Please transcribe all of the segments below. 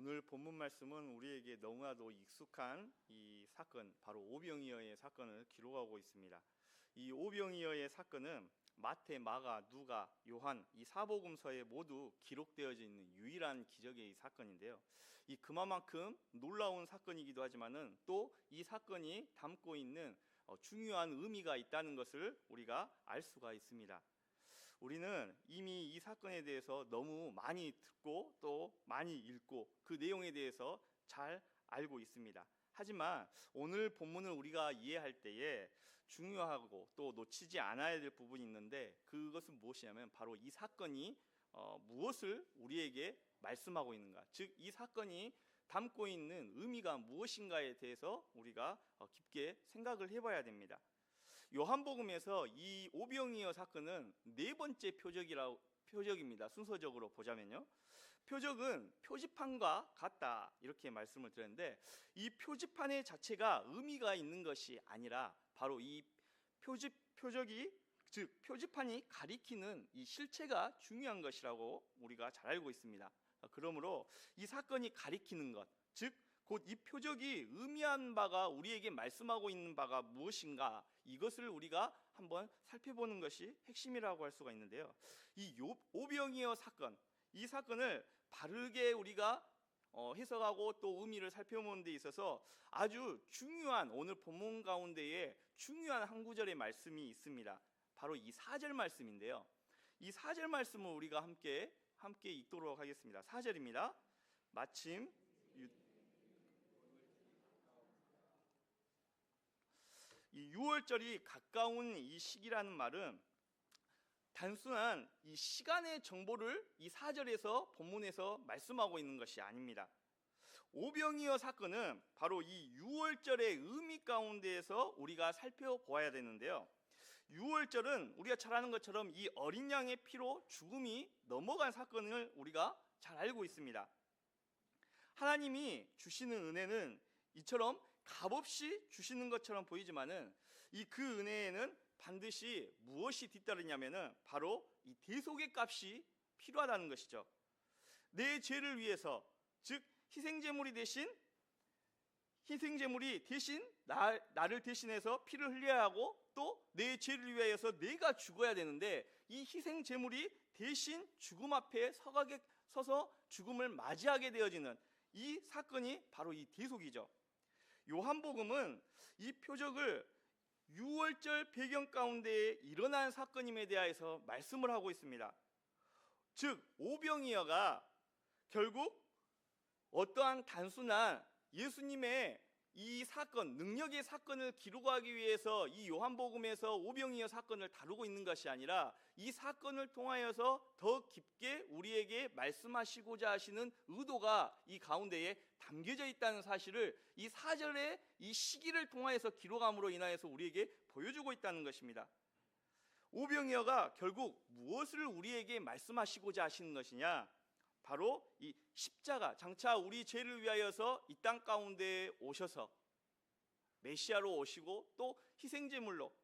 오늘 본문 말씀은 우리에게 너무나도 익숙한 이 사건, 바로 오병이어의 사건을 기록하고 있습니다. 이 오병이어의 사건은 마태, 마가, 누가, 요한 이 사복음서에 모두 기록되어져 있는 유일한 기적의 이 사건인데요. 이 그만큼 놀라운 사건이기도 하지만은 또 이 사건이 담고 있는 중요한 의미가 있다는 것을 우리가 알 수가 있습니다. 우리는 이미 이 사건에 대해서 너무 많이 듣고 또 많이 읽고 그 내용에 대해서 잘 알고 있습니다. 하지만 오늘 본문을 우리가 이해할 때에 중요하고 또 놓치지 않아야 될 부분이 있는데, 그것은 무엇이냐면 바로 이 사건이 무엇을 우리에게 말씀하고 있는가, 즉 이 사건이 담고 있는 의미가 무엇인가에 대해서 우리가 깊게 생각을 해봐야 됩니다. 요한복음에서 이 오병이어 사건은 네 번째 표적입니다. 순서적으로 보자면요, 표적은 표지판과 같다 이렇게 말씀을 드렸는데, 이 표지판 자체가 의미가 있는 것이 아니라 바로 이 표적이, 즉 표지판이 가리키는 이 실체가 중요한 것이라고 우리가 잘 알고 있습니다. 그러므로 이 사건이 가리키는 것, 즉 곧 이 표적이 의미한 바가, 우리에게 말씀하고 있는 바가 무엇인가, 이것을 우리가 한번 살펴보는 것이 핵심이라고 할 수가 있는데요. 이 오병이어 사건, 이 사건을 바르게 우리가 해석하고 또 의미를 살펴보는 데 있어서 아주 중요한, 오늘 본문 가운데에 중요한 한 구절의 말씀이 있습니다. 바로 이 4절 말씀인데요. 이 4절 말씀을 우리가 함께 읽도록 하겠습니다. 4절입니다. 마침 이 6월절이 가까운 이 시기라는 말은 단순한 이 시간의 정보를 이 4절에서 본문에서 말씀하고 있는 것이 아닙니다. 오병이어 사건은 바로 이 6월절의 의미 가운데에서 우리가 살펴보아야 되는데요. 6월절은 우리가 잘 아는 것처럼 이 어린 양의 피로 죽음이 넘어간 사건을 우리가 잘 알고 있습니다. 하나님이 주시는 은혜는 이처럼 값없이 주시는 것처럼 보이지만은 이 그 은혜에는 반드시 무엇이 뒤따르냐면은 바로 이 대속의 값이 필요하다는 것이죠. 내 죄를 위해서, 즉 희생제물이 대신 나를 대신해서 피를 흘려야 하고, 또 내 죄를 위하여서 내가 죽어야 되는데, 이 희생제물이 대신 죽음 앞에 서서 죽음을 맞이하게 되어지는 이 사건이 바로 이 대속이죠. 요한복음은 이 표적을 6월절 배경 가운데에 일어난 사건임에 대하여서 말씀을 하고 있습니다. 즉 오병이어가 결국 어떠한 단순한 예수님의 이 사건, 능력의 사건을 기록하기 위해서 이 요한복음에서 오병이어 사건을 다루고 있는 것이 아니라, 이 사건을 통하여서 더 깊게 우리에게 말씀하시고자 하시는 의도가 이 가운데에 담겨져 있다는 사실을 이 4절의 이 시기를 통하여서 기록함으로 인하여서 우리에게 보여주고 있다는 것입니다. 오병이어가 결국 무엇을 우리에게 말씀하시고자 하시는 것이냐, 바로 이 십자가, 장차 우리 죄를 위하여서 이 땅 가운데에 오셔서 메시아로 오시고, 또 희생제물로,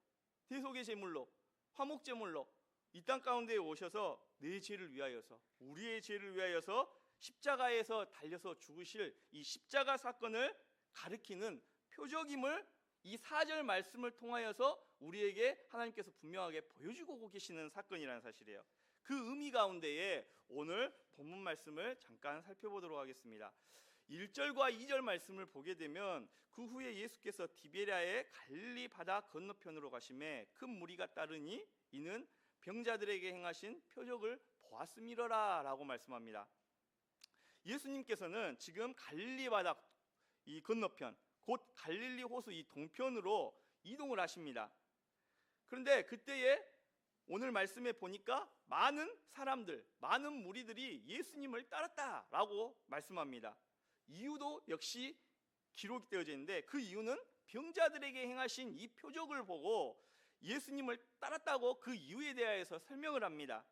대속의 제물로, 화목제물로 이 땅 가운데에 오셔서 내 죄를 위하여서, 우리의 죄를 위하여서 십자가에서 달려서 죽으실 이 십자가 사건을 가리키는 표적임을 이 4절 말씀을 통하여서 우리에게 하나님께서 분명하게 보여주고 계시는 사건이라는 사실이에요. 그 의미 가운데에 오늘 본문 말씀을 잠깐 살펴보도록 하겠습니다. 1절과 2절 말씀을 보게 되면, 그 후에 예수께서 디베랴의 갈릴리 바다 건너편으로 가심에 큰 무리가 따르니 이는 병자들에게 행하신 표적을 보았음이러라 라고 말씀합니다. 예수님께서는 지금 갈릴리 바다 이 건너편, 곧 갈릴리 호수 이 동편으로 이동을 하십니다. 그런데 그때에 오늘 말씀에 보니까 많은 사람들, 많은 무리들이 예수님을 따랐다라고 말씀합니다. 이유도 역시 기록이 되어져 있는데, 그 이유는 병자들에게 행하신 이 표적을 보고 예수님을 따랐다고 그 이유에 대하여서 설명을 합니다.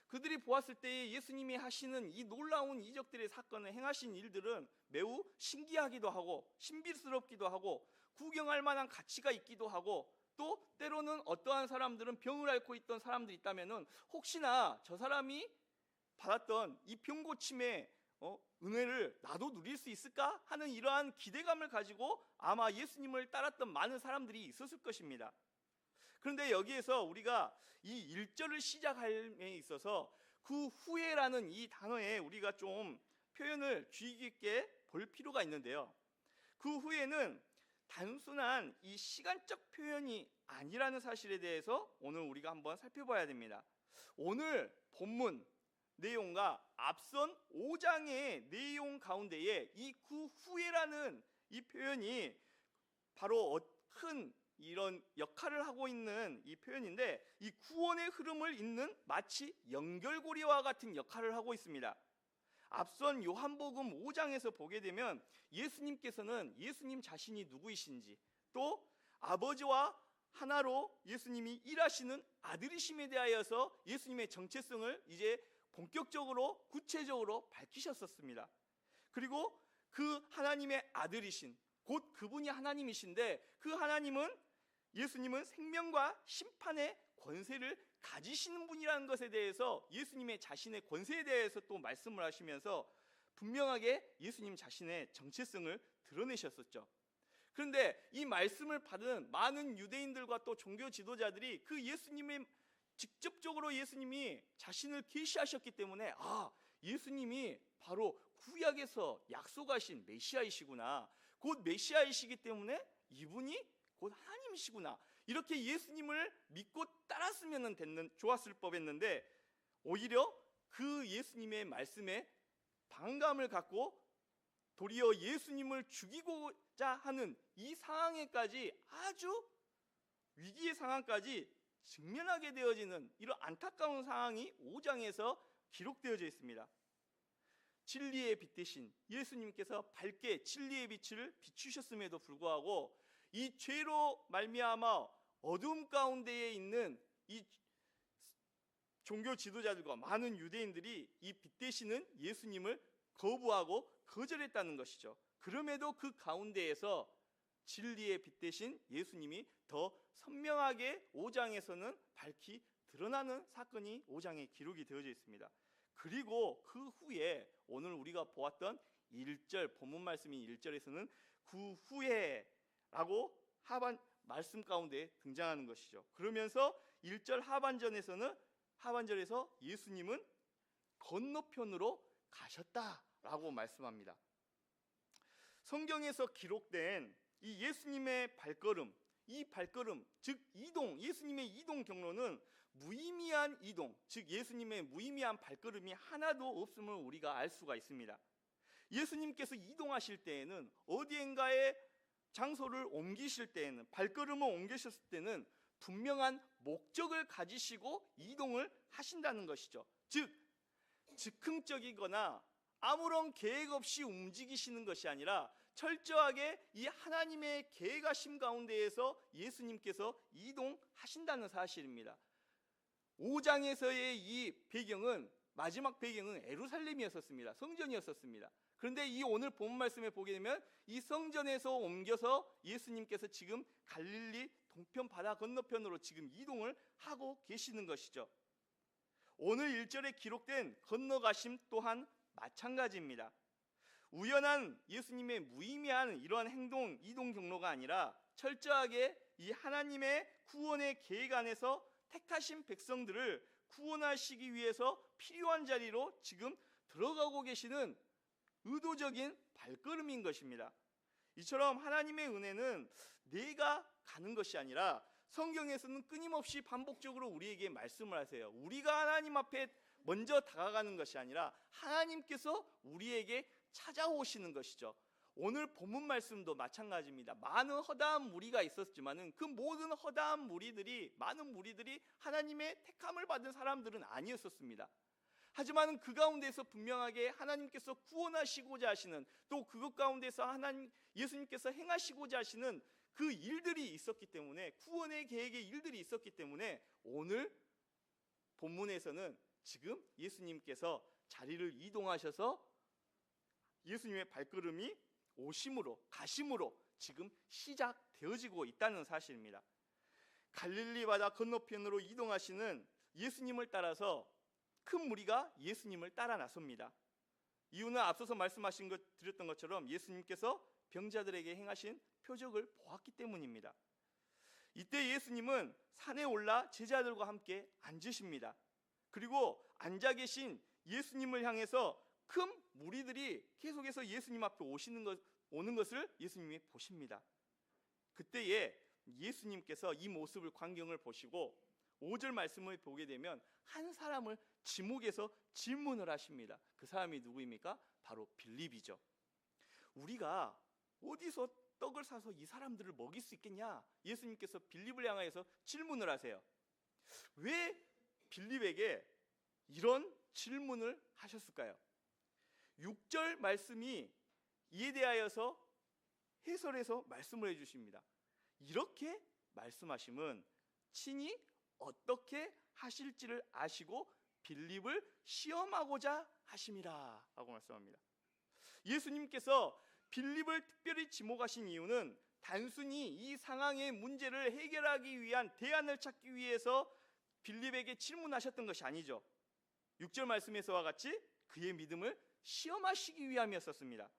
그들이 보았을 때에 예수님이 하시는 이 놀라운 이적들의 사건을 행하신 일들은 매우 신기하기도 하고 신비스럽기도 하고 구경할 만한 가치가 있기도 하고, 또 때로는 어떠한 사람들은 병을 앓고 있던 사람들이 있다면은 혹시나 저 사람이 받았던 이 병 고침의 은혜를 나도 누릴 수 있을까 하는 이러한 기대감을 가지고 아마 예수님을 따랐던 많은 사람들이 있었을 것입니다. 그런데 여기에서 우리가 이 1절을 시작함에 있어서 그 후에라는 이 단어에 우리가 좀 표현을 주의 깊게 볼 필요가 있는데요. 그 후에는 단순한 이 시간적 표현이 아니라는 사실에 대해서 오늘 우리가 한번 살펴봐야 됩니다. 오늘 본문 내용과 앞선 5장의 내용 가운데에 이 그 후에라는 이 표현이 바로 큰 이런 역할을 하고 있는 이 표현인데, 이 구원의 흐름을 잇는 마치 연결고리와 같은 역할을 하고 있습니다. 앞선 요한복음 5장에서 보게 되면 예수님께서는 예수님 자신이 누구이신지, 또 아버지와 하나로 예수님이 일하시는 아들이심에 대하여서 예수님의 정체성을 이제 본격적으로 구체적으로 밝히셨었습니다. 그리고 그 하나님의 아들이신, 곧 그분이 하나님이신데, 그 하나님은, 예수님은 생명과 심판의 권세를 가지시는 분이라는 것에 대해서 예수님의 자신의 권세에 대해서 또 말씀을 하시면서 분명하게 예수님 자신의 정체성을 드러내셨었죠. 그런데 이 말씀을 받은 많은 유대인들과 또 종교 지도자들이 그 예수님의 직접적으로 예수님이 자신을 계시하셨기 때문에 예수님이 바로 구약에서 약속하신 메시아이시구나, 곧 메시아이시기 때문에 이분이 곧 하나님이시구나, 이렇게 예수님을 믿고 따랐으면 좋았을 법했는데, 오히려 그 예수님의 말씀에 반감을 갖고 도리어 예수님을 죽이고자 하는 이 상황에까지, 아주 위기의 상황까지 직면하게 되어지는 이런 안타까운 상황이 5장에서 기록되어져 있습니다. 진리의 빛 대신 예수님께서 밝게 진리의 빛을 비추셨음에도 불구하고 이 죄로 말미암아 어둠 가운데에 있는 이 종교 지도자들과 많은 유대인들이 이 빛 되시는 예수님을 거부하고 거절했다는 것이죠. 그럼에도 그 가운데에서 진리의 빛 되신 예수님이 더 선명하게 5장에서는 밝히 드러나는 사건이 5장에 기록이 되어져 있습니다. 그리고 그 후에 오늘 우리가 보았던 1절, 본문 말씀인 1절에서는 그 후에라고 하반 말씀 가운데 등장하는 것이죠. 그러면서 1절 하반절에서 예수님은 건너편으로 가셨다라고 말씀합니다. 성경에서 기록된 이 예수님의 발걸음, 이 발걸음, 즉 이동, 예수님의 이동 경로는 무의미한 이동, 즉 예수님의 무의미한 발걸음이 하나도 없음을 우리가 알 수가 있습니다. 예수님께서 이동하실 때에는, 어디엔가에 장소를 옮기실 때에는, 발걸음을 옮기셨을 때는 분명한 목적을 가지시고 이동을 하신다는 것이죠. 즉 즉흥적이거나 아무런 계획 없이 움직이시는 것이 아니라 철저하게 이 하나님의 계획하심 가운데에서 예수님께서 이동하신다는 사실입니다. 5장에서의 이 배경은, 마지막 배경은 예루살렘이었습니다. 성전이었습니다. 그런데 이 오늘 본 말씀에 보게 되면 이 성전에서 옮겨서 예수님께서 지금 갈릴리 동편 바다 건너편으로 지금 이동을 하고 계시는 것이죠. 오늘 1절에 기록된 건너가심 또한 마찬가지입니다. 우연한 예수님의 무의미한 이러한 행동, 이동 경로가 아니라 철저하게 이 하나님의 구원의 계획 안에서 택하신 백성들을 구원하시기 위해서 필요한 자리로 지금 들어가고 계시는 의도적인 발걸음인 것입니다. 이처럼 하나님의 은혜는 내가 가는 것이 아니라 성경에서는 끊임없이 반복적으로 우리에게 말씀을 하세요. 우리가 하나님 앞에 먼저 다가가는 것이 아니라 하나님께서 우리에게 찾아오시는 것이죠. 오늘 본문 말씀도 마찬가지입니다. 많은 허다한 무리가 있었지만은 그 모든 허다한 무리들이, 많은 무리들이 하나님의 택함을 받은 사람들은 아니었었습니다. 하지만 그 가운데서 분명하게 하나님께서 구원하시고자 하시는, 또 그것 가운데서 예수님께서 행하시고자 하시는 그 일들이 있었기 때문에, 구원의 계획의 일들이 있었기 때문에 오늘 본문에서는 지금 예수님께서 자리를 이동하셔서 예수님의 발걸음이 오심으로, 가심으로 지금 시작되어지고 있다는 사실입니다. 갈릴리 바다 건너편으로 이동하시는 예수님을 따라서 큰 무리가 예수님을 따라 나섭니다. 이유는 앞서서 드렸던 것처럼 예수님께서 병자들에게 행하신 표적을 보았기 때문입니다. 이때 예수님은 산에 올라 제자들과 함께 앉으십니다. 그리고 앉아 계신 예수님을 향해서 큰 무리들이 계속해서 예수님 앞에 오는 것을 예수님이 보십니다. 그때에 예수님께서 이 모습을 광경을 보시고 5절 말씀을 보게 되면 한 사람을 지목해서 질문을 하십니다. 그 사람이 누구입니까? 바로 빌립이죠. 우리가 어디서 떡을 사서 이 사람들을 먹일 수 있겠냐? 예수님께서 빌립을 향하여서 질문을 하세요. 왜 빌립에게 이런 질문을 하셨을까요? 6절 말씀이 이에 대하여서 해설해서 말씀을 해주십니다. 이렇게 말씀하심은 친히 어떻게 하실지를 아시고 빌립을 시험하고자 하심이라 하고 말씀합니다. 예수님께서 빌립을 특별히 지목하신 이유는 단순히 이 상황의 문제를 해결하기 위한 대안을 찾기 위해서 빌립에게 질문하셨던 것이 아니죠. 6절 말씀에서와 같이 그의 믿음을 시험하시기 위함이었습니다.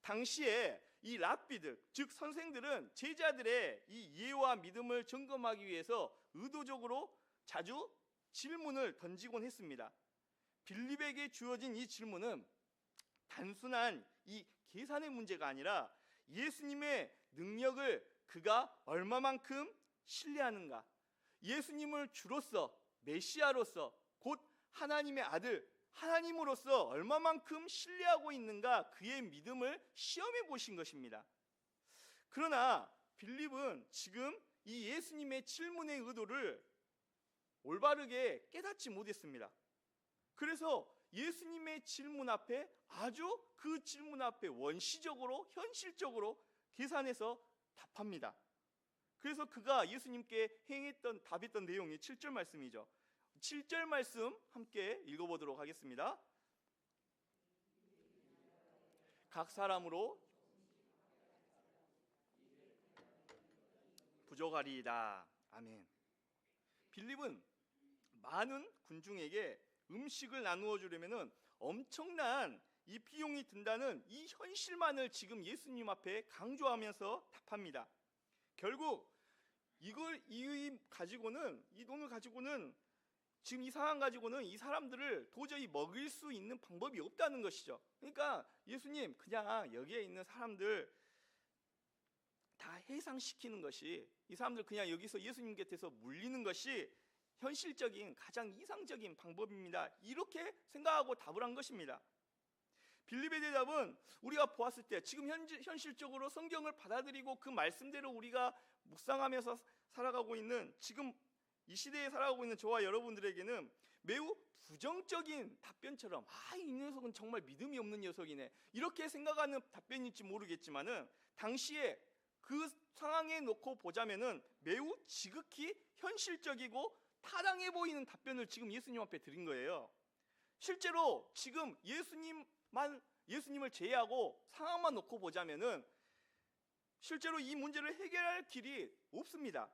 당시에 이 랍비들, 즉 선생들은 제자들의 이 이해와 믿음을 점검하기 위해서 의도적으로 자주 질문을 던지곤 했습니다. 빌립에게 주어진 이 질문은 단순한 이 계산의 문제가 아니라 예수님의 능력을 그가 얼마만큼 신뢰하는가, 예수님을 주로서 메시아로서 곧 하나님의 아들 하나님으로서 얼마만큼 신뢰하고 있는가, 그의 믿음을 시험해 보신 것입니다. 그러나 빌립은 지금 이 예수님의 질문의 의도를 올바르게 깨닫지 못했습니다. 그래서 예수님의 질문 앞에 아주 그 질문 앞에 원시적으로 현실적으로 계산해서 답합니다. 그래서 그가 예수님께 답했던 내용이 7절 말씀이죠. 7절 말씀 함께 읽어보도록 하겠습니다. 각 사람으로 부족하리이다. 아멘. 빌립은 많은 군중에게 음식을 나누어 주려면 엄청난 이 비용이 든다는 이 현실만을 지금 예수님 앞에 강조하면서 답합니다. 결국 이 돈을 가지고는 지금 이 상황 가지고는 이 사람들을 도저히 먹일 수 있는 방법이 없다는 것이죠. 그러니까 예수님, 그냥 여기에 있는 사람들 다 해상시키는 것이, 이 사람들 그냥 여기서 예수님 곁에서 물리는 것이 현실적인 가장 이상적인 방법입니다. 이렇게 생각하고 답을 한 것입니다. 빌립의 대답은 우리가 보았을 때 지금 현실적으로 성경을 받아들이고 그 말씀대로 우리가 묵상하면서 살아가고 있는, 지금 이 시대에 살아가고 있는 저와 여러분들에게는 매우 부정적인 답변처럼, 이 녀석은 정말 믿음이 없는 녀석이네, 이렇게 생각하는 답변일지 모르겠지만은 당시에 그 상황에 놓고 보자면은 매우 지극히 현실적이고 타당해 보이는 답변을 지금 예수님 앞에 드린 거예요. 실제로 지금 예수님을 제외하고 상황만 놓고 보자면은 실제로 이 문제를 해결할 길이 없습니다.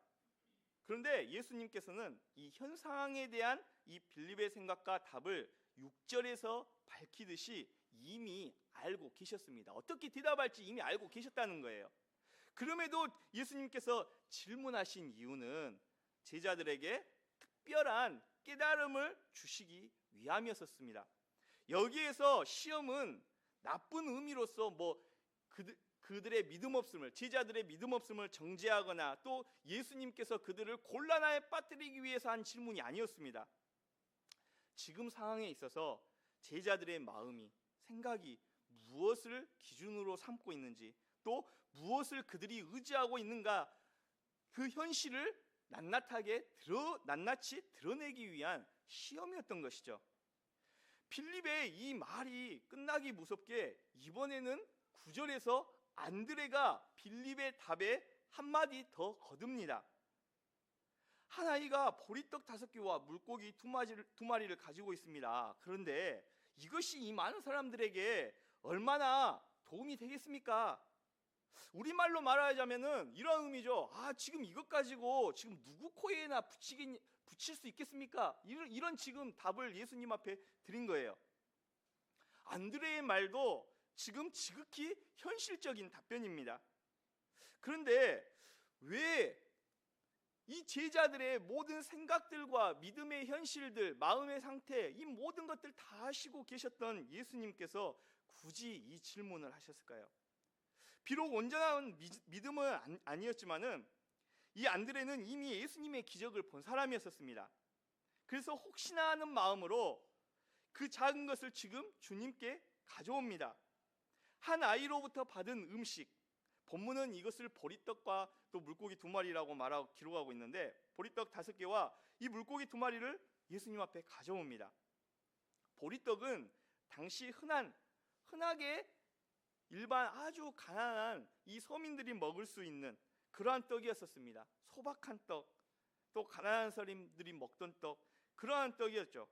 그런데 예수님께서는 이 현 상황에 대한 이 빌립의 생각과 답을 6절에서 밝히듯이 이미 알고 계셨습니다. 어떻게 대답할지 이미 알고 계셨다는 거예요. 그럼에도 예수님께서 질문하신 이유는 제자들에게 특별한 깨달음을 주시기 위함이었습니다. 여기에서 시험은 나쁜 의미로서 그들의 믿음 없음을, 제자들의 믿음 없음을 정죄하거나 또 예수님께서 그들을 곤란에 빠뜨리기 위해서 한 질문이 아니었습니다. 지금 상황에 있어서 제자들의 마음이, 생각이 무엇을 기준으로 삼고 있는지, 또 무엇을 그들이 의지하고 있는가, 그 현실을 낱낱이 드러내기 위한 시험이었던 것이죠. 빌립의 이 말이 끝나기 무섭게 이번에는 9절에서 안드레가 빌립의 답에 한마디 더 거듭니다. 한 아이가 보리떡 5개와 물고기 2마리를 가지고 있습니다. 그런데 이것이 이 많은 사람들에게 얼마나 도움이 되겠습니까? 우리말로 말하자면은 이런 의미죠. 지금 이것 가지고 지금 누구 코에나 붙일 수 있겠습니까? 이런 지금 답을 예수님 앞에 드린 거예요. 안드레의 말도 지금 지극히 현실적인 답변입니다. 그런데 왜 이 제자들의 모든 생각들과 믿음의 현실들, 마음의 상태, 이 모든 것들 다 아시고 계셨던 예수님께서 굳이 이 질문을 하셨을까요? 비록 온전한 믿음은 아니었지만은 이 안드레는 이미 예수님의 기적을 본 사람이었습니다. 그래서 혹시나 하는 마음으로 그 작은 것을 지금 주님께 가져옵니다. 한 아이로부터 받은 음식, 본문은 이것을 보리떡과 또 물고기 2마리라고 말하고 기록하고 있는데, 보리떡 5개와 이 물고기 2마리를 예수님 앞에 가져옵니다. 보리떡은 당시 흔하게 일반 아주 가난한 이 서민들이 먹을 수 있는 그러한 떡이었습니다. 소박한 떡, 또 가난한 사람들이 먹던 떡, 그러한 떡이었죠.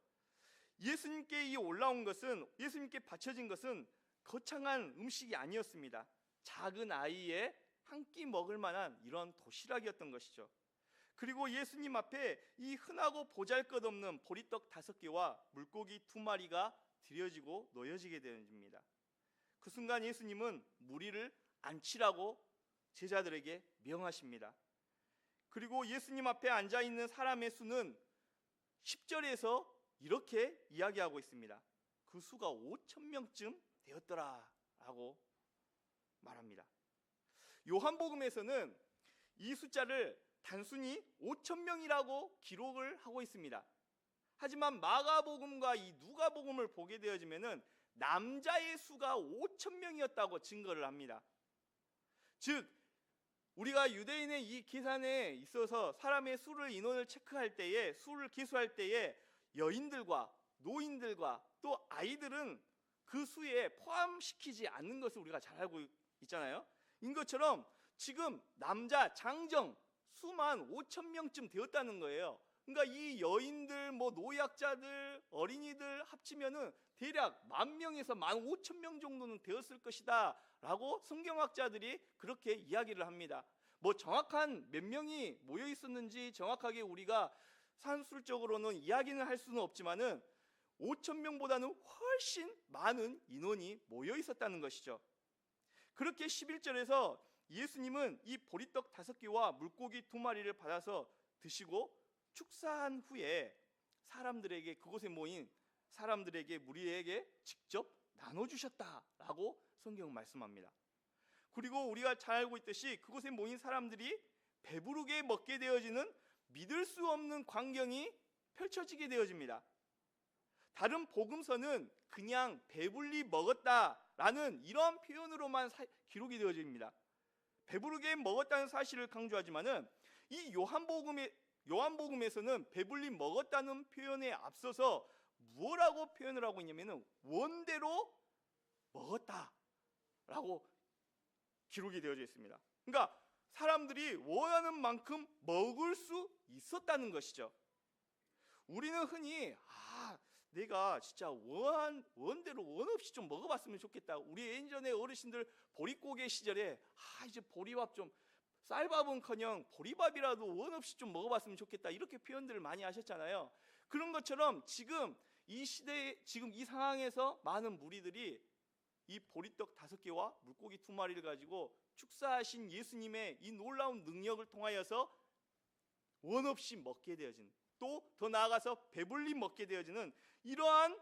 예수님께 올라온 것은, 예수님께 바쳐진 것은 거창한 음식이 아니었습니다. 작은 아이의 한 끼 먹을 만한 이런 도시락이었던 것이죠. 그리고 예수님 앞에 이 흔하고 보잘것없는 보리떡 5개와 물고기 2마리가 드려지고 놓여지게 되어집니다. 그 순간 예수님은 무리를 앉히라고 제자들에게 명하십니다. 그리고 예수님 앞에 앉아있는 사람의 수는 10절에서 이렇게 이야기하고 있습니다. 그 수가 5,000명쯤 되었더라 라고 말합니다. 요한복음에서는 이 숫자를 단순히 5,000명이라고 기록을 하고 있습니다. 하지만 마가복음과 이 누가복음을 보게 되어지면은 남자의 수가 5,000명이었다고 증거를 합니다. 즉 우리가 유대인의 이 계산에 있어서 사람의 수를, 인원을 체크할 때에, 수를 계수할 때에 여인들과 노인들과 또 아이들은 그 수에 포함시키지 않는 것을 우리가 잘 알고 있잖아요. 인 것처럼 지금 남자 장정 수만 5,000명쯤 되었다는 거예요. 그러니까 이 여인들, 노약자들, 어린이들 합치면은 대략 10,000명에서 15,000명 정도는 되었을 것이다 라고 성경학자들이 그렇게 이야기를 합니다. 정확한 몇 명이 모여 있었는지 정확하게 우리가 산술적으로는 이야기는 할 수는 없지만은 5,000명보다는 훨씬 많은 인원이 모여 있었다는 것이죠. 그렇게 11절에서 예수님은 이 보리떡 5개와 물고기 2마리를 받아서 드시고 축사한 후에 사람들에게, 그곳에 모인 사람들에게, 무리에게 직접 나눠주셨다라고 성경은 말씀합니다. 그리고 우리가 잘 알고 있듯이 그곳에 모인 사람들이 배부르게 먹게 되어지는 믿을 수 없는 광경이 펼쳐지게 되어집니다. 다른 복음서는 그냥 배불리 먹었다라는 이런 표현으로만 기록이 되어집니다. 배부르게 먹었다는 사실을 강조하지만은 이 요한복음에서는 배불리 먹었다는 표현에 앞서서 무엇라고 표현을 하고 있냐면은 원대로 먹었다라고 기록이 되어져 있습니다. 그러니까 사람들이 원하는 만큼 먹을 수 있었다는 것이죠. 우리는 흔히 내가 진짜 원대로 원 없이 좀 먹어봤으면 좋겠다. 우리 예전에 어르신들 보릿고개 시절에 이제 보리밥 좀, 쌀밥은커녕 보리밥이라도 원 없이 좀 먹어봤으면 좋겠다, 이렇게 표현들을 많이 하셨잖아요. 그런 것처럼 지금 이 시대에, 지금 이 상황에서 많은 무리들이 이 보리떡 5개와 물고기 2마리를 가지고 축사하신 예수님의 이 놀라운 능력을 통하여서 원 없이 먹게 되어진, 또 더 나아가서 배불리 먹게 되어지는 이러한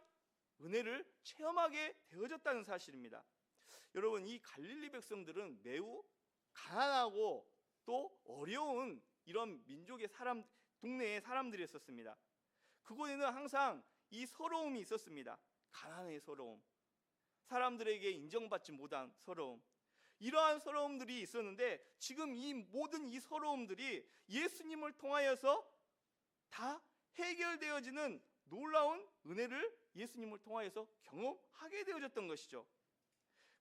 은혜를 체험하게 되어졌다는 사실입니다. 여러분, 이 갈릴리 백성들은 매우 가난하고 또 어려운 이런 민족의 동네의 사람들이었습니다. 그곳에는 항상 이 서러움이 있었습니다. 가난의 서러움, 사람들에게 인정받지 못한 서러움, 이러한 서러움들이 있었는데 지금 이 모든 이 서러움들이 예수님을 통하여서 다 해결되어지는 놀라운 은혜를 예수님을 통하여서 경험하게 되어졌던 것이죠.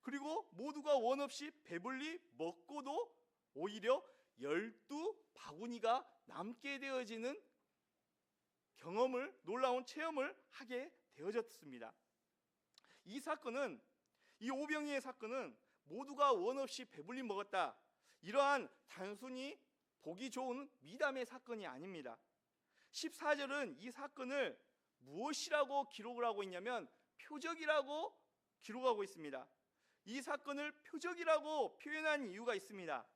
그리고 모두가 원 없이 배불리 먹고도 오히려 12바구니가 남게 되어지는 경험을, 놀라운 체험을 하게 되어졌습니다. 이 사건은, 이 오병이의 사건은 모두가 원 없이 배불리 먹었다, 이러한 단순히 보기 좋은 미담의 사건이 아닙니다. 14절은 이 사건을 무엇이라고 기록을 하고 있냐면 표적이라고 기록하고 있습니다. 이 사건을 표적이라고 표현한 이유가 있습니다.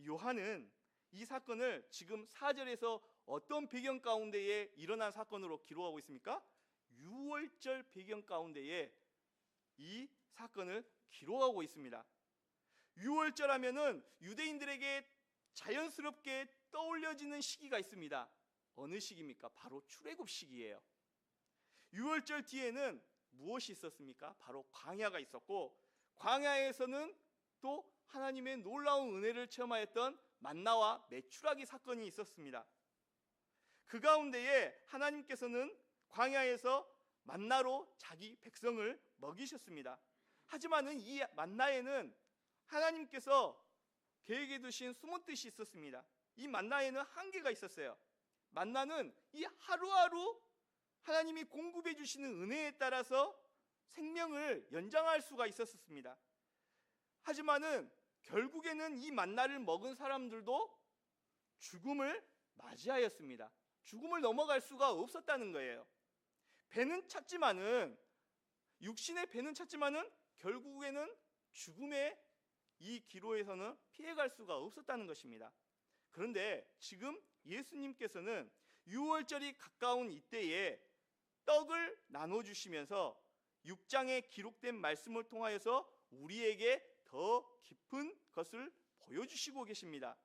요한은 이 사건을 지금 4절에서 어떤 배경 가운데에 일어난 사건으로 기록하고 있습니까? 유월절 배경 가운데에 이 사건을 기록하고 있습니다. 유월절 하면은 유대인들에게 자연스럽게 떠올려지는 시기가 있습니다. 어느 시기입니까? 바로 출애굽 시기예요. 유월절 뒤에는 무엇이 있었습니까? 바로 광야가 있었고, 광야에서는 또 하나님의 놀라운 은혜를 체험하였던 만나와 메추라기 사건이 있었습니다. 그 가운데에 하나님께서는 광야에서 만나로 자기 백성을 먹이셨습니다. 하지만은 이 만나에는 하나님께서 계획해 두신 숨은 뜻이 있었습니다. 이 만나에는 한계가 있었어요. 만나는 이 하루하루 하나님이 공급해 주시는 은혜에 따라서 생명을 연장할 수가 있었습니다. 하지만은 결국에는 이 만나를 먹은 사람들도 죽음을 맞이하였습니다. 죽음을 넘어갈 수가 없었다는 거예요. 배는 찾지만은, 육신의 배는 찾지만은 결국에는 죽음의 이 기로에서는 피해갈 수가 없었다는 것입니다. 그런데 지금 예수님께서는 유월절이 가까운 이때에 떡을 나눠주시면서 6장에 기록된 말씀을 통하여서 우리에게 더 깊은 것을 보여주시고 계십니다.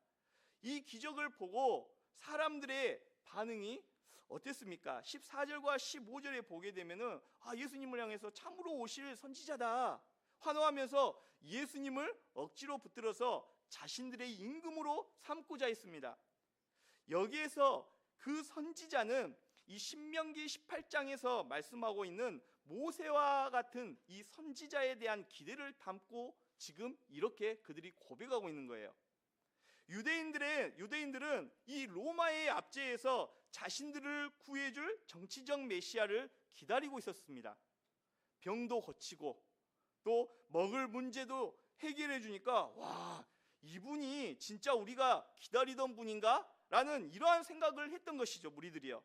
이 기적을 보고 사람들의 반응이 어땠습니까? 14절과 15절에 보게 되면은 예수님을 향해서 참으로 오실 선지자다 환호하면서 예수님을 억지로 붙들어서 자신들의 임금으로 삼고자 했습니다. 여기에서 그 선지자는 이 신명기 18장에서 말씀하고 있는 모세와 같은 이 선지자에 대한 기대를 담고 지금 이렇게 그들이 고백하고 있는 거예요. 유대인들은 이 로마의 압제에서 자신들을 구해줄 정치적 메시아를 기다리고 있었습니다. 병도 고치고 또 먹을 문제도 해결해 주니까 와, 이분이 진짜 우리가 기다리던 분인가? 라는 이러한 생각을 했던 것이죠, 무리들이요.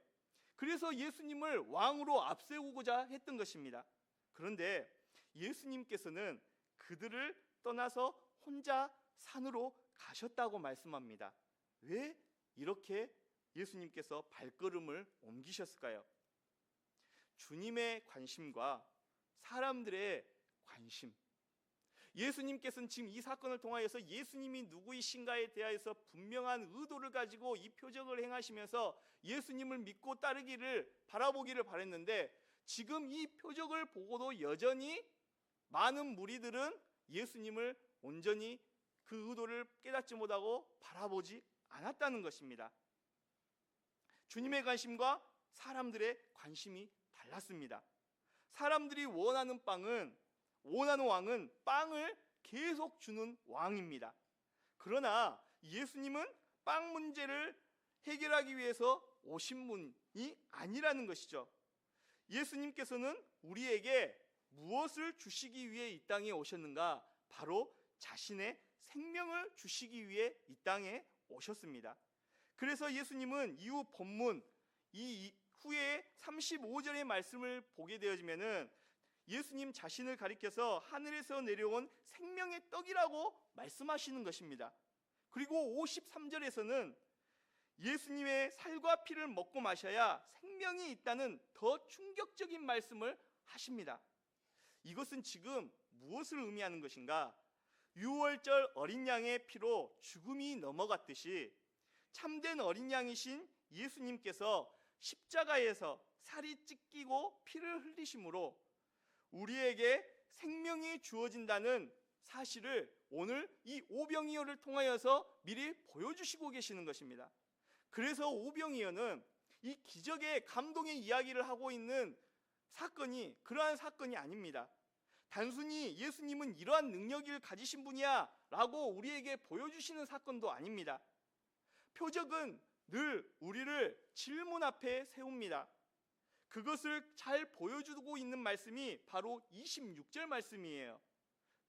그래서 예수님을 왕으로 앞세우고자 했던 것입니다. 그런데 예수님께서는 그들을 떠나서 혼자 산으로 가셨다고 말씀합니다. 왜 이렇게 예수님께서 발걸음을 옮기셨을까요? 주님의 관심과 사람들의 관심, 예수님께서는 지금 이 사건을 통하여서 예수님이 누구이신가에 대하여서 분명한 의도를 가지고 이 표적을 행하시면서 예수님을 믿고 따르기를 바라보기를 바랬는데, 지금 이 표적을 보고도 여전히 많은 무리들은 예수님을 온전히 그 의도를 깨닫지 못하고 바라보지 않았다는 것입니다. 주님의 관심과 사람들의 관심이 달랐습니다. 사람들이 원하는 왕은 빵을 계속 주는 왕입니다. 그러나 예수님은 빵 문제를 해결하기 위해서 오신 분이 아니라는 것이죠. 예수님께서는 우리에게 무엇을 주시기 위해 이 땅에 오셨는가? 바로 자신의 생명을 주시기 위해 이 땅에 오셨습니다. 그래서 예수님은 이후 본문 이 후에 35절의 말씀을 보게 되어지면은 예수님 자신을 가리켜서 하늘에서 내려온 생명의 떡이라고 말씀하시는 것입니다. 그리고 53절에서는 예수님의 살과 피를 먹고 마셔야 생명이 있다는 더 충격적인 말씀을 하십니다. 이것은 지금 무엇을 의미하는 것인가? 유월절 어린 양의 피로 죽음이 넘어갔듯이 참된 어린 양이신 예수님께서 십자가에서 살이 찢기고 피를 흘리심으로 우리에게 생명이 주어진다는 사실을 오늘 이 오병이어를 통하여서 미리 보여주시고 계시는 것입니다. 그래서 오병이어는 이 기적의 감동의 이야기를 하고 있는 사건이 그러한 사건이 아닙니다. 단순히 예수님은 이러한 능력을 가지신 분이야 라고 우리에게 보여주시는 사건도 아닙니다. 표적은 늘 우리를 질문 앞에 세웁니다. 그것을 잘 보여주고 있는 말씀이 바로 26절 말씀이에요.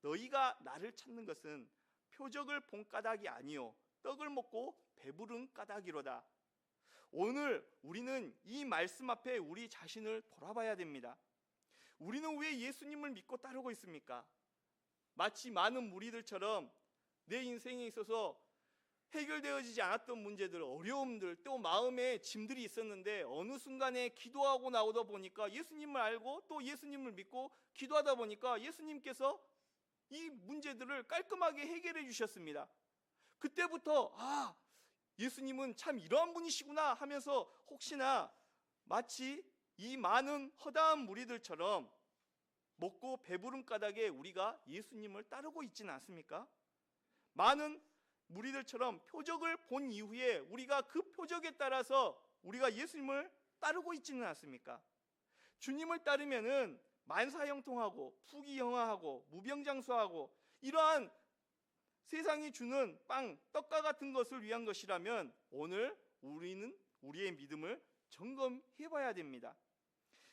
너희가 나를 찾는 것은 표적을 본 까닭이 아니요 떡을 먹고 배부른 까닭이로다. 오늘 우리는 이 말씀 앞에 우리 자신을 돌아봐야 됩니다. 우리는 왜 예수님을 믿고 따르고 있습니까? 마치 많은 무리들처럼 내 인생에 있어서 해결되어지지 않았던 문제들, 어려움들, 또 마음에 짐들이 있었는데 어느 순간에 기도하고 나오다 보니까 예수님을 알고 또 예수님을 믿고 기도하다 보니까 예수님께서 이 문제들을 깔끔하게 해결해 주셨습니다. 그때부터 예수님은 참 이러한 분이시구나 하면서 혹시나 마치 이 많은 허다한 무리들처럼 먹고 배부른 까닭에 우리가 예수님을 따르고 있지는 않습니까? 많은 무리들처럼 표적을 본 이후에 우리가 그 표적에 따라서 우리가 예수님을 따르고 있지는 않습니까? 주님을 따르면은 만사형통하고 부귀영화하고 무병장수하고 이러한 세상이 주는 빵, 떡과 같은 것을 위한 것이라면 오늘 우리는 우리의 믿음을 점검해 봐야 됩니다.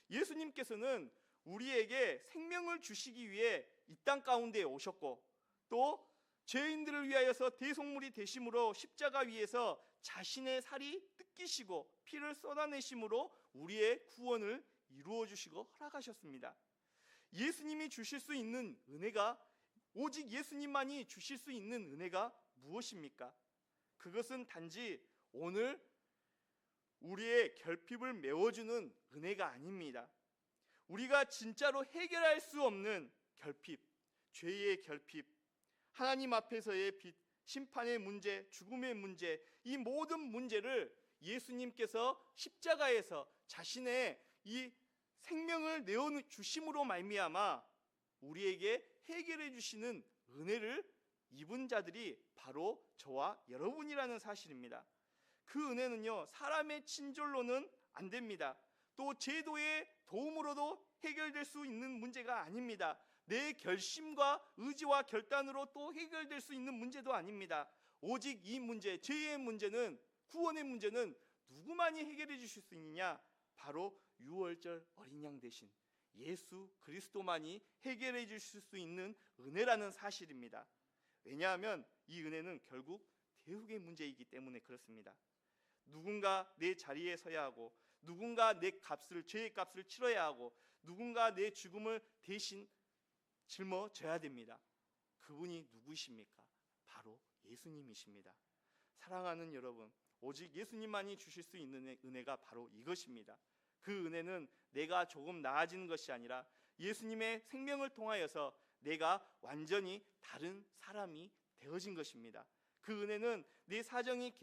예수님께서는 우리에게 생명을 주시기 위해 이 땅 가운데 오셨고 또 죄인들을 위하여서 대속물이 되심으로 십자가 위에서 자신의 살이 뜯기시고 피를 쏟아내심으로 우리의 구원을 이루어 주시고 허락하셨습니다. 예수님이 주실 수 있는 은혜가, 오직 예수님만이 주실 수 있는 은혜가 무엇입니까? 그것은 단지 오늘 우리의 결핍을 메워주는 은혜가 아닙니다. 우리가 진짜로 해결할 수 없는 결핍, 죄의 결핍, 하나님 앞에서의 빚, 심판의 문제, 죽음의 문제, 이 모든 문제를 예수님께서 십자가에서 자신의 이 생명을 내어 주심으로 말미암아 우리에게 해결해 주시는 은혜를 입은 자들이 바로 저와 여러분이라는 사실입니다. 그 은혜는요, 사람의 친절로는 안 됩니다. 또 제도의 도움으로도 해결될 수 있는 문제가 아닙니다. 내 결심과 의지와 결단으로 또 해결될 수 있는 문제도 아닙니다. 오직 이 문제, 죄의 문제는, 구원의 문제는 누구만이 해결해 주실 수 있느냐? 바로 유월절 어린 양 대신 예수 그리스도만이 해결해 주실 수 있는 은혜라는 사실입니다. 왜냐하면 이 은혜는 결국 대속의 문제이기 때문에 그렇습니다. 누군가 내 자리에 서야 하고, 누군가 내 값을, 죄의 값을 치러야 하고, 누군가 내 죽음을 대신 짊어져야 됩니다. 그분이 누구이십니까? 바로 예수님이십니다. 사랑하는 여러분, 오직 예수님만이 주실 수 있는 은혜가 바로 이것입니다. 그 은혜는 내가 조금 나아지는 것이 아니라 예수님의 생명을 통하여서 내가 완전히 다른 사람이 되어진 것입니다. 그 은혜는 내 사정이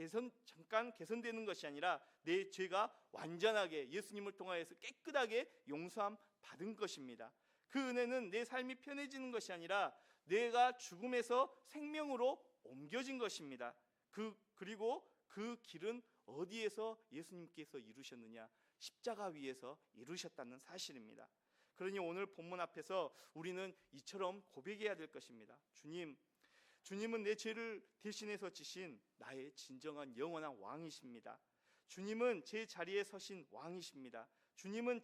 잠깐 개선되는 것이 아니라 내 죄가 완전하게 예수님을 통하여서 깨끗하게 용서함 받은 것입니다. 그 은혜는 내 삶이 편해지는 것이 아니라 내가 죽음에서 생명으로 옮겨진 것입니다. 그리고 그 길은 어디에서 예수님께서 이루셨느냐? 십자가 위에서 이루셨다는 사실입니다. 그러니 오늘 본문 앞에서 우리는 이처럼 고백해야 될 것입니다. 주님은 내 죄를 대신해서 지신 나의 진정한 영원한 왕이십니다. 주님은 제 자리에 서신 왕이십니다. 주님은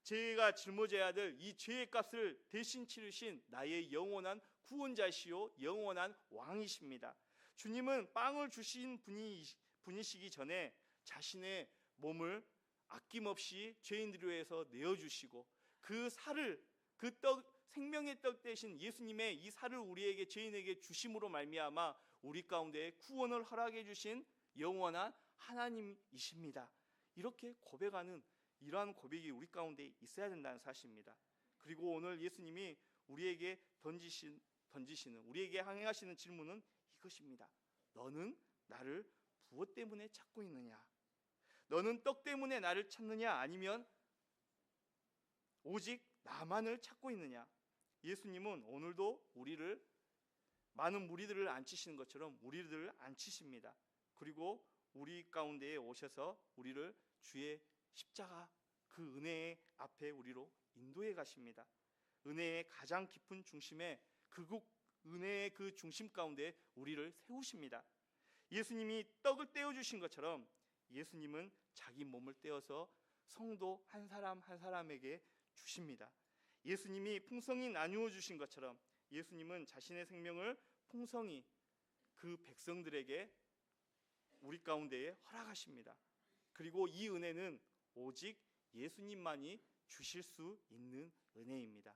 제가 짊어져야 될 이 죄의 값을 대신 치르신 나의 영원한 구원자시요 영원한 왕이십니다. 주님은 빵을 주신 분이시기 전에 자신의 몸을 아낌없이 죄인들을 위해서 내어주시고 그 살을, 그 떡, 생명의 떡 대신 예수님의 이 살을 우리에게, 죄인에게 주심으로 말미암아 우리 가운데 구원을 허락해 주신 영원한 하나님이십니다. 이렇게 고백하는 이러한 고백이 우리 가운데 있어야 된다는 사실입니다. 그리고 오늘 예수님이 우리에게 던지시는, 우리에게 행하시는 질문은 이것입니다. 너는 나를 무엇 때문에 찾고 있느냐? 너는 떡 때문에 나를 찾느냐? 아니면 오직 나만을 찾고 있느냐? 예수님은 오늘도 우리를, 많은 무리들을 앉히시는 것처럼 우리들을 앉히십니다. 그리고 우리 가운데에 오셔서 우리를 주의 십자가 그 은혜의 앞에 우리로 인도해 가십니다. 은혜의 가장 깊은 중심에, 은혜의 그 중심 가운데 우리를 세우십니다. 예수님이 떡을 떼어 주신 것처럼 예수님은 자기 몸을 떼어서 성도 한 사람 한 사람에게 주십니다. 예수님이 풍성히 나누어 주신 것처럼 예수님은 자신의 생명을 풍성히 그 백성들에게, 우리 가운데에 허락하십니다. 그리고 이 은혜는 오직 예수님만이 주실 수 있는 은혜입니다.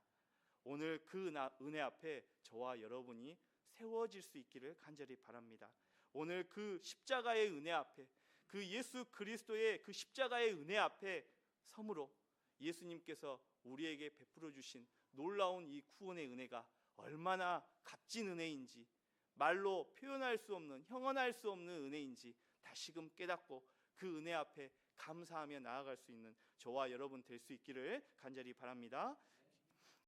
오늘 그 은혜 앞에 저와 여러분이 세워질 수 있기를 간절히 바랍니다. 오늘 그 십자가의 은혜 앞에, 그 예수 그리스도의 그 십자가의 은혜 앞에 섬으로 예수님께서 우리에게 베풀어 주신 놀라운 이 구원의 은혜가 얼마나 값진 은혜인지, 말로 표현할 수 없는, 형언할 수 없는 은혜인지 다시금 깨닫고 그 은혜 앞에 감사하며 나아갈 수 있는 저와 여러분 될 수 있기를 간절히 바랍니다.